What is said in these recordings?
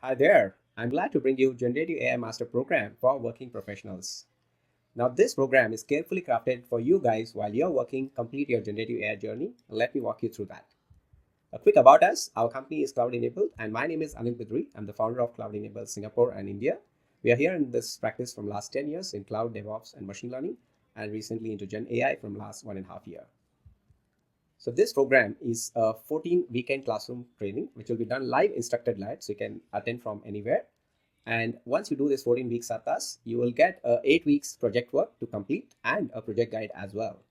Hi there. I'm glad to bring you Generative AI Master Program for working professionals. Now, this program is carefully crafted for you guys while you're working, complete your generative AI journey. Let me walk you through that. A quick about us. Our company is cloud enabled, and my name is Anil Bidri. I'm the founder of Cloud Enabled Singapore and India. We are here in this practice from last 10 years in cloud, DevOps, and machine learning, and recently into Gen AI from last 1.5 years. So this program is a 14 weekend classroom training, which will be done live instructor-led, so you can attend from anywhere. And once you do this 14 weeks at us, you will get 8 weeks project work to complete and a project guide as well.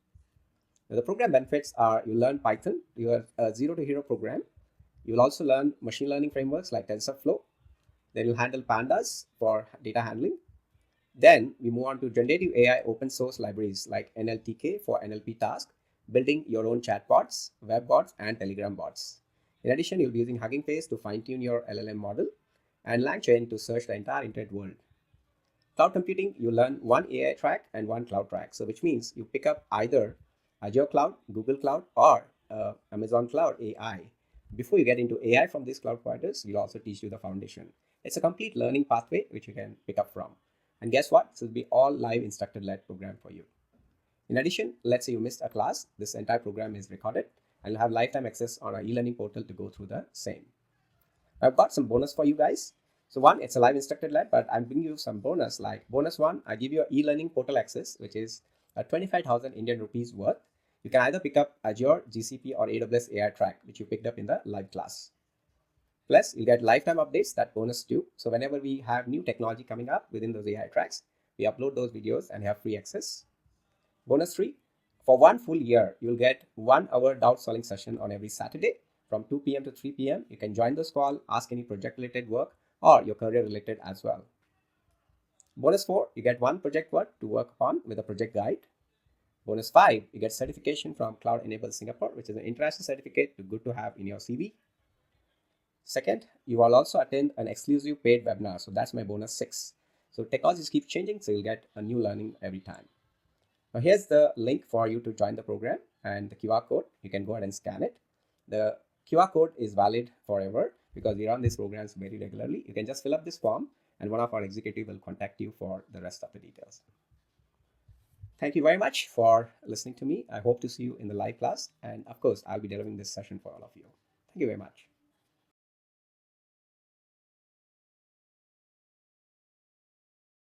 Now, the program benefits are you learn Python, you are a zero to hero program. You will also learn machine learning frameworks like TensorFlow. Then you'll handle Pandas for data handling. Then we move on to generative AI open source libraries like NLTK for NLP tasks, building your own chatbots, web bots, and Telegram bots. In addition, you'll be using Hugging Face to fine-tune your LLM model and Langchain to search the entire internet world. Cloud computing, you learn one AI track and one cloud track. So which means you pick up either Azure Cloud, Google Cloud, or Amazon Cloud AI. Before you get into AI from these cloud providers, we'll also teach you the foundation. It's a complete learning pathway which you can pick up from. And guess what? This will be all live instructor-led program for you. In addition, let's say you missed a class, this entire program is recorded and you'll have lifetime access on our e-learning portal to go through the same. I've got some bonus for you guys. So one, it's a live instructor-led, but I'm bringing you some bonus. Like bonus one, I give you an e-learning portal access, which is 25,000 Indian rupees worth. You can either pick up Azure, GCP, or AWS AI track, which you picked up in the live class. Plus, you'll get lifetime updates, that bonus too. So whenever we have new technology coming up within those AI tracks, we upload those videos and have free access. Bonus 3, for 1 full year, you'll get 1 hour doubt solving session on every Saturday from 2 p.m. to 3 p.m. You can join this call, ask any project related work or your career related as well. Bonus 4, you get 1 project work to work on with a project guide. Bonus 5, you get certification from Cloud Enabled Singapore, which is an international certificate good to have in your CV. Second, you will also attend an exclusive paid webinar. So that's my bonus 6. So technologies keep changing, so you'll get a new learning every time. Now here's the link for you to join the program and the QR code. You can go ahead and scan it. The QR code is valid forever because we run these programs very regularly. You can just fill up this form and one of our executives will contact you for the rest of the details. Thank you very much for listening to me. I hope to see you in the live class. And of course, I'll be delivering this session for all of you. Thank you very much.